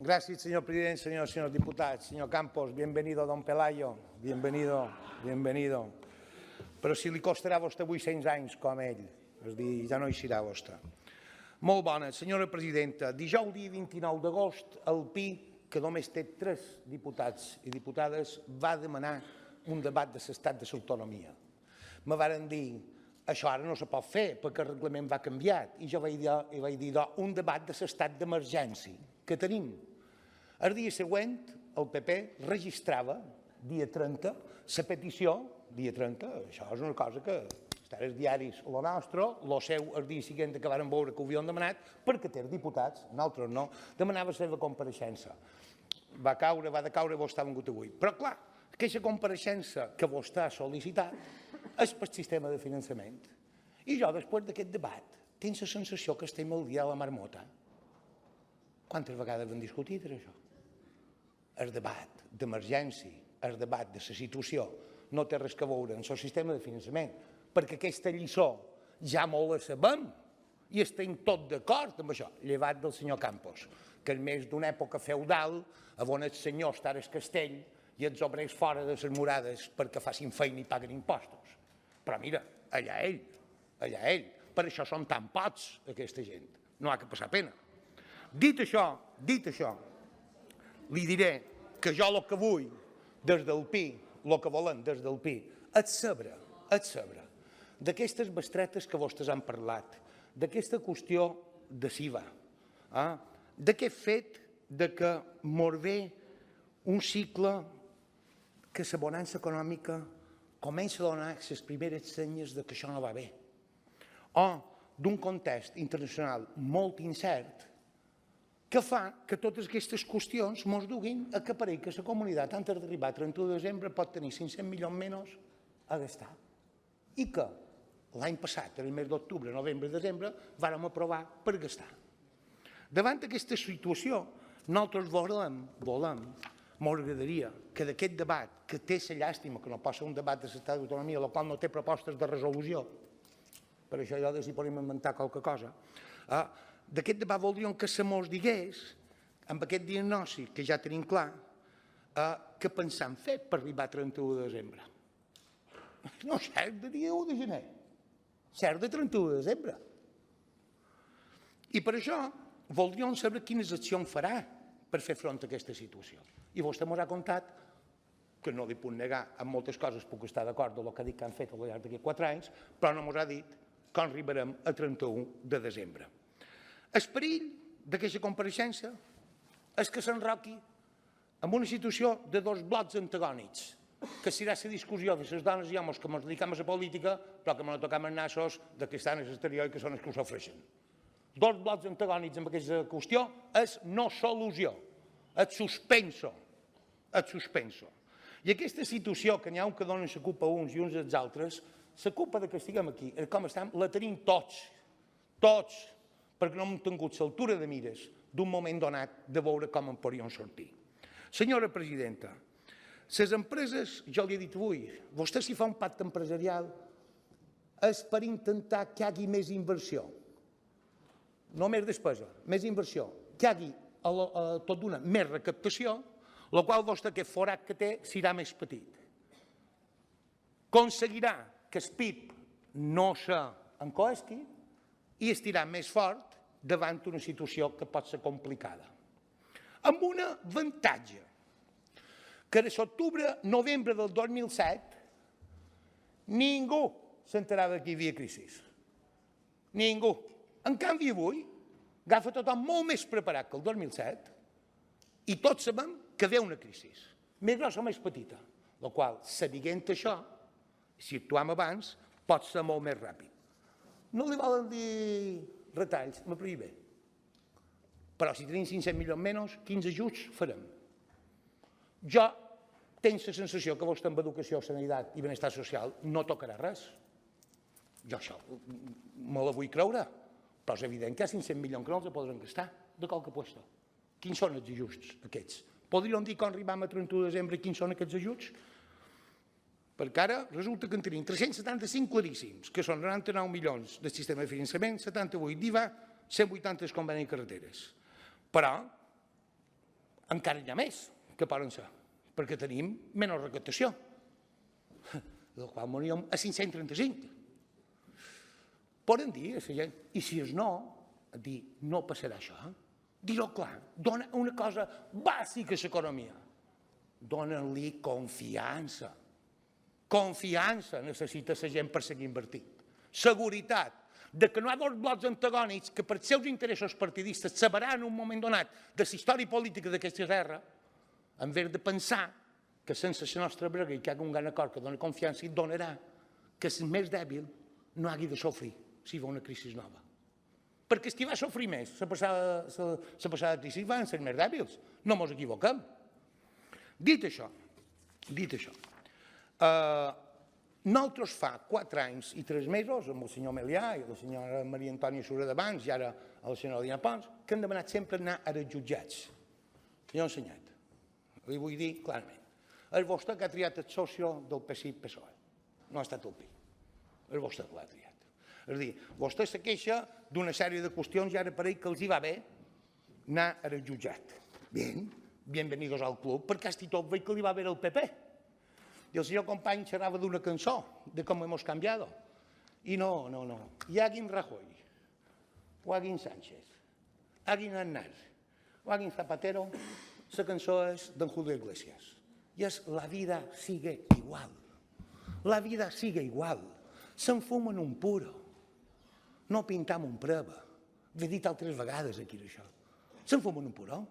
Gracias, señor presidente, señores diputados. Señor Campos, bienvenido, don Pelayo. Bienvenido. Però si li costarà a vostè 800 anys com a ell, és a dir, ja no hi serà vostè. Molt bona. Senyora presidenta, dijous dia 29 d'agost, el PI, que només té 3 diputats i diputades, va demanar un debat de l'estat de l'autonomia. Me varen dir, això ara no se pot fer perquè el reglament va canviar, i jo vaig dir un debat de l'estat d'emergència que tenim. El dia següent, el PP registrava, dia 30, la petició, dia 30, això és una cosa que està als diaris, el nostre, el seu, el dia següent que varen veure que ho havien demanat, perquè té diputats, nosaltres no, demanava la seva compareixença. Va decaure i vostè ha vingut avui. Però clar, aquesta compareixença que vostè ha sol·licitat és pel sistema de finançament. I jo, després d'aquest debat, tinc la sensació que estem al dia de la marmota. Quantes vegades hem discutit això? El debat d'emergència, el debat de la situació, no té res a veure amb el sistema de finançament, perquè aquesta lliçó ja molt la sabem i estem tots d'acord amb això, llevat del senyor Campos, que és més d'una època feudal, on el senyor està al castell i els obrers fora de les murades perquè facin feina i paguen impostos. Però mira, allà ell. Per això són tan pocs, aquesta gent. No ha que passar pena. Dit això, li diré que jo el que vull des del PI, el que volem des del PI, és saber d'aquestes bestretes que vostès han parlat, d'aquesta qüestió de SIVA, d'aquest fet que mos ve un cicle que la bonança econòmica comença a donar les primeres senyes que això no va bé, o d'un context internacional molt incert que fa que totes aquestes qüestions ens duguin a que pareix que la comunitat, antes d'arribar a 31 de desembre, pot tenir 500 milions menys a gastar. I que l'any passat, en el mes d'octubre, novembre i desembre, vàrem aprovar per gastar. Davant d'aquesta situació, nosaltres volem, m'agradaria que d'aquest debat, que té la llàstima que no pot ser un debat de l'estat d'autonomia, el qual no té propostes de resolució, per això jo si podem inventar qualque cosa, d'aquest debat voldríem que se mos digués, amb aquest diagnòstic que ja tenim clar, què pensam fer per arribar a 31 de desembre. No cert de dia 1 de gener, cert de 31 de desembre. I per això voldríem saber quines accions farà per fer front a aquesta situació. I vostè ens ha contat, que no li puc negar, en moltes coses puc estar d'acord amb el que ha dit que han fet al llarg d'aquests 4 anys, però no ens ha dit com arribarem a 31 de desembre. El perill d'aquesta compareixença és que s'enroqui en una situació de 2 blocs antagònics, que serà la discussió de les dones i homes que ens dediquem a la política, però que ens toquem els nassos que estan a l'exterior i que són els que ho sofreixen. 2 blocs antagònics amb aquesta qüestió és no solució, és suspenso. I aquesta situació, que n'hi ha un que donen la culpa a uns i uns als altres, la culpa que estiguem aquí, com estem, la tenim tots, perquè no hem tingut l'altura de mires d'un moment donat de veure com en podríem sortir. Senyora presidenta, les empreses, jo li he dit avui, vostè si fa un pacte empresarial és per intentar que hi hagi més inversió, no més despesa, més inversió, que hi hagi tot d'una més recaptació, la qual vostè aquest forat que té serà més petit. Aconseguirà que el PIB no s'encoesqui i estirà més fort davant una situació que pot ser complicada. Amb un avantatge, que de l'octubre-novembre del 2007 ningú s'enterava que hi havia crisi. Ningú. En canvi, avui agafa tothom molt més preparat que el 2007 i tots sabem que ve una crisi, més grossa o més petita, la qual, sabent això, si actuem abans, pot ser molt més ràpid. No li volen dir retalls, me prohibé. Però si tenim 500 milions menys, quins ajuts farem? Jo tinc la sensació que vostè amb educació, sanitat i benestar social no tocarà res. Jo això me la vull creure, però és evident que hi ha 500 milions que no els podran gastar de qualque puesto. Quins són els ajuts aquests? Podríem dir com arribam a 31 de desembre quins són aquests ajuts? Perquè ara resulta que en tenim 375 claríssims, que són 99 milions del sistema de finançament, 78 d'IVA, 180 convenis i carreteres. Però encara n'hi ha més que poden ser, perquè tenim menys recaptació, del qual moríem a 535. Poden dir a la gent, i si és no, dir no passarà això, dir-ho clar, dona una cosa bàsica a l'economia, dona-li confiança. Confiança necessita la gent per seguir invertint. Seguretat, de que no hi ha dos blocs antagònics que per seus interessos partidistes sabran en un moment donat de la història política d'aquesta terra, en vez de pensar que sense la nostra brega hi ha un gran acord que dona confiança i donarà que el més dèbil no hagi de sofrir si hi ha una crisi nova. Perquè els que va sofrir més la passada crisi van ser més dèbils, no ens equivoquem. Dit això, nosaltres fa 4 anys i 3 mesos, amb el senyor Melià i la senyora Maria Antònia Sureda abans i ara la senyora Dina Pons, que hem demanat sempre anar als jutjats. Jo he ensenyat, li vull dir clarament, és vostè que ha triat el soci del PSI-PSOE, no ha estat el PI, és vostè que l'ha triat. És a dir, vostè se queixa d'una sèrie de qüestions i ara pareix que els hi va bé anar al jutjat. Bien, bienvenidos al club, perquè hasta tot veig que li va bé el PP. I el senyor company xerrava d'una cançó, de com hemos cambiado. I no. Hi haguin Rajoy, o haguin Sánchez, haguin Aznar, o haguin Zapatero, la cançó és d'en Julio Iglesias. I és la vida sigue igual. La vida sigue igual. Se'n fumen un puro. No pintam un preva. L'he dit altres vegades aquí d'això. Se'n fumen un puro.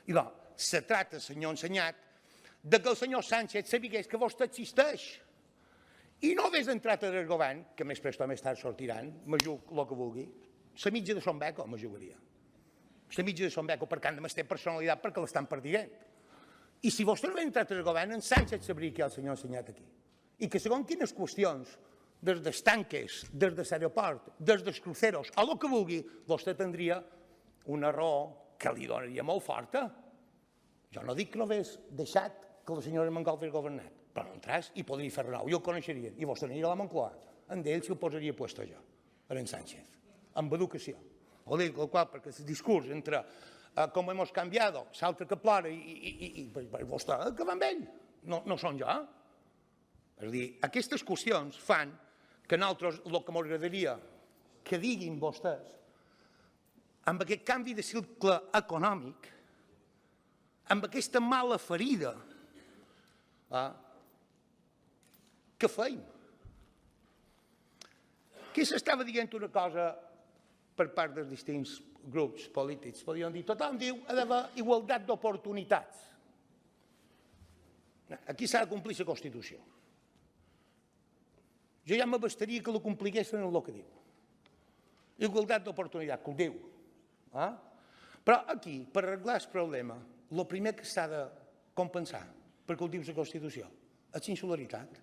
I se tracta, senyor ensenyat, que el senyor Sánchez sabigués que vostè existeix i no hagués entrat al govern, que més prest o més tard sortiran, me jugo el que vulgui, la mitja de son beco me jugaria. La mitja de son beco perquè han de més personalitat perquè l'estan perdient. I si vostè no hagués entrat al govern, en Sánchez sabria que hi ha el senyor ensenyat aquí. I que segons quines qüestions, des dels tanques, des de l'aeroport, des dels cruceros, o el que vulgui, vostè tindria una raó que li donaria molt forta. Jo no dic que no hagués deixat que la senyora Mangol fes governat, però no entràs i podria fer nou, i el coneixerien, i vostè aniria a la Moncloa. En d'ell s'hi posaria puesto jo, en Sánchez, amb educació. O dic, perquè el discurs entre com hemos cambiado, l'altre que plora i vostè, que va amb ell, no són jo. És a dir, aquestes qüestions fan que nosaltres, el que m'agradaria que diguin vostès, amb aquest canvi de cicle econòmic, amb aquesta mala ferida, què feim? Aquí s'estava dient una cosa per part dels distints grups polítics. Podríem dir, tothom diu ha d'haver igualtat d'oportunitats. Aquí s'ha de complir la Constitució. Jo ja m'abastaria que la compliguessin en el que diu. Igualtat d'oportunitats, que ho diu. Però aquí, per arreglar el problema, el primer que s'ha de compensar, perquè ho diu la Constitució, és insularitat.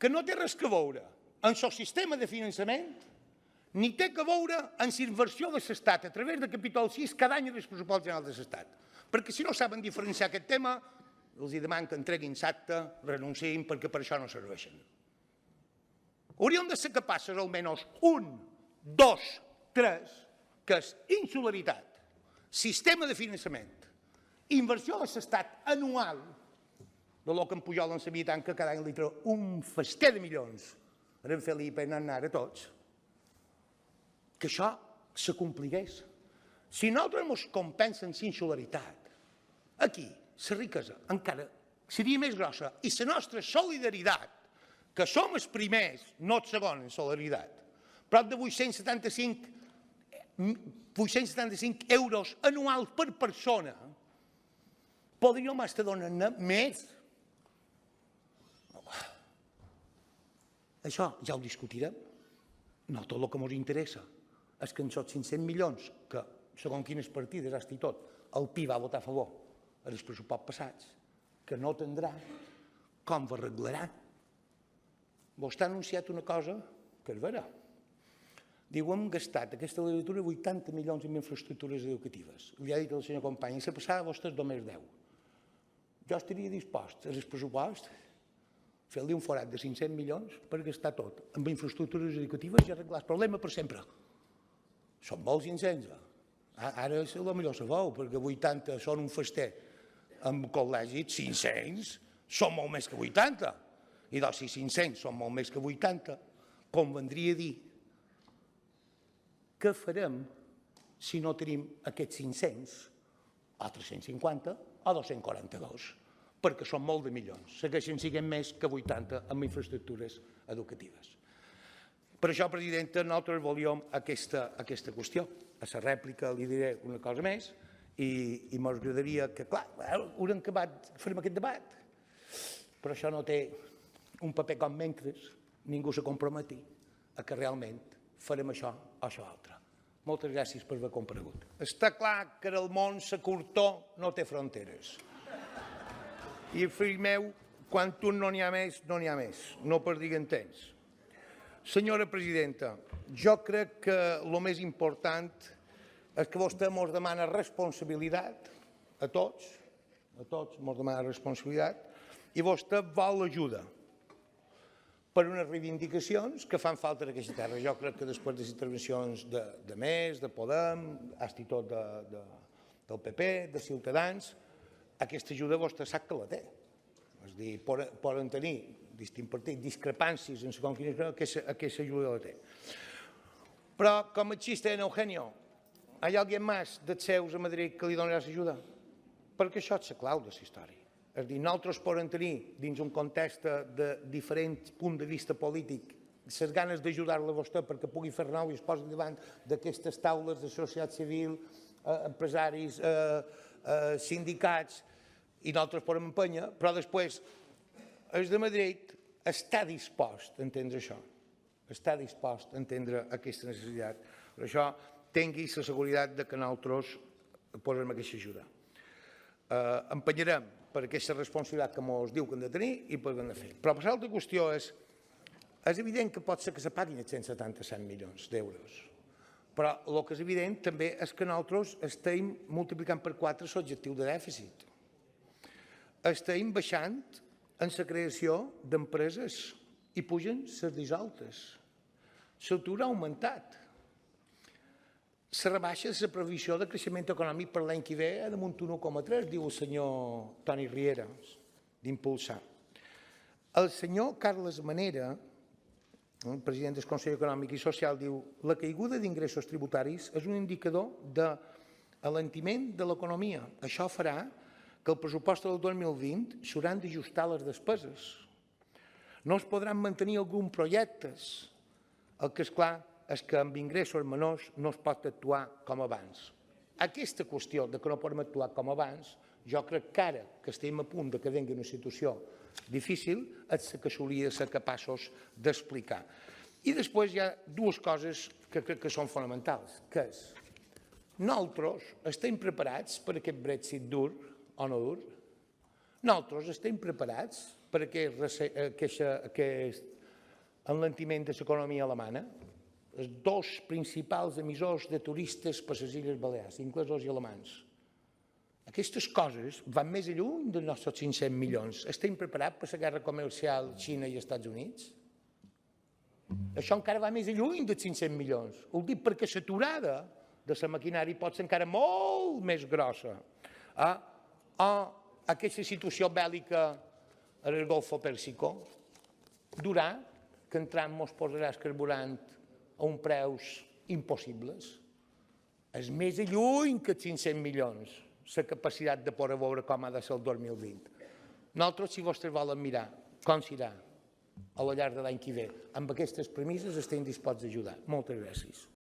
Que no té res a veure amb el sistema de finançament, ni té a veure amb la inversió de l'Estat a través de capítol 6 cada any en el pressupost general de l'Estat. Perquè si no saben diferenciar aquest tema, els demano que entreguin l'acte, renunciïn, perquè per això no serveixen. Hauríem de ser capaços, almenys 1, 2, 3, que és insularitat, sistema de finançament, inversió de l'Estat anual, de lo que en Pujol en sabia tant que cada any li treu un fester de milions per en Felipe i en Anar a tots, que això se compligués. Si nosaltres ens compensen la insularitat, aquí la riquesa encara seria més grossa i la nostra solidaritat, que som els primers, no els segons en solidaritat, prop de 875 euros anuals per persona, podríem estar donant-ne més. Això ja ho discutirem. No tot el que ens interessa és que en aquests 500 milions, que segons quines partides, hasta i tot, el PI va votar a favor en els pressupostos passats, que no tindrà, com ho arreglarà? Vostè ha anunciat una cosa que és vera. Diu, hem gastat aquesta legislatura 80 milions en infraestructures educatives. Li ha dit al senyor company, i la passada vostès només 10. Jo estaria dispost a el pressupost fer-li un forat de 500 milions per gastar tot en infraestructures educatives i arreglar el problema per sempre. Són molts 500, Ara potser sabeu, perquè 80 són un fester. En col·legis, 500 són molt més que 80. I doncs, si 500 són molt més que 80, convendria dir què farem si no tenim aquests 500, o 350, o 242, perquè són molt de milions. Segueixen sent més que 80 en infraestructures educatives. Per això, presidenta, nosaltres volíem aquesta qüestió. A la rèplica li diré una cosa més i m'agradaria que, clar, haurem acabat, farem aquest debat, però això no té un paper com mentre ningú se comprometi a que realment farem això o això altre. Moltes gràcies per haver comparegut. Està clar que el món la curtor no té fronteres. I, fill meu, quan un no n'hi ha més, no n'hi ha més. No per dir entens. Senyora presidenta, jo crec que el més important és que vostè ens demana responsabilitat a tots ens demana responsabilitat, i vostè vol ajuda per unes reivindicacions que fan falta en aquesta terra. Jo crec que després de les intervencions de MES, de Podem, fins i tot del PP, de Ciutadans, aquesta ajuda vostè sap que la té. És a dir, poden tenir distints partits, discrepàncies en segons quina aquesta ajuda la té. Però, com el xiste en Eugenio, ¿hay alguien más dels seus a Madrid que li donarà l'ajuda? Perquè això és la clau de la història. És a dir, nosaltres podem tenir, dins un context de diferents punts de vista polític, les ganes d'ajudar-la a vostè perquè pugui fer nou i es posi davant d'aquestes taules de societat civil, empresaris, sindicats, i nosaltres podem empènyer, però després el de Madrid està dispost a entendre això, està dispost a entendre aquesta necessitat. Per això, tingui la seguretat que nosaltres posem aquesta ajuda. Empenyarem per aquesta responsabilitat que ens diu que hem de tenir i per què hem de fer. Però l'altra qüestió és evident que pot ser que se paguin els 177 milions d'euros, però el que és evident també és que nosaltres estem multiplicant per 4 l'objectiu de dèficit. Estem baixant en la creació d'empreses i pugen les dissoltes. L'atur ha augmentat. La rebaixa de la previsió de creixement econòmic per l'any que ve és damunt 1,3, diu el senyor Toni Riera, d'Impulsar. El senyor Carles Manera, el president del Consell Econòmic i Social, diu la caiguda d'ingressos tributaris és un indicador d'alentiment de l'economia. Això farà que el pressupost del 2020 s'hauran d'ajustar les despeses. No es podran mantenir alguns projectes. El que és clar és que amb ingressos menors no es pot actuar com abans. Aquesta qüestió de que no podem actuar com abans, jo crec que ara que estem a punt que vingui una situació difícil, és que s'hauria de ser capaços d'explicar. I després hi ha dues coses que crec que són fonamentals, que és nosaltres estem preparats per aquest Brexit dur o no dur? Nosaltres estem preparats per aquest enlentiment de l'economia alemanya? Els dos principals emissors de turistes per les Illes Balears, inglesos i alemans. Aquestes coses van més lluny dels nostres 500 milions. Estem preparats per la guerra comercial Xina i Estats Units? Això encara va més lluny dels 500 milions. Ho dic perquè l'aturada de la maquinària pot ser encara molt més grossa. O aquesta situació bèl·lica al Golfo Pèrsico durà que en Trump ens posarà el carburant a uns preus impossibles. És més lluny que 500 milions la capacitat de poder veure com ha de ser el 2020. Nosaltres, si vostès volen mirar com serà a la llarg de l'any que ve, amb aquestes premisses estem disposats a ajudar. Moltes gràcies.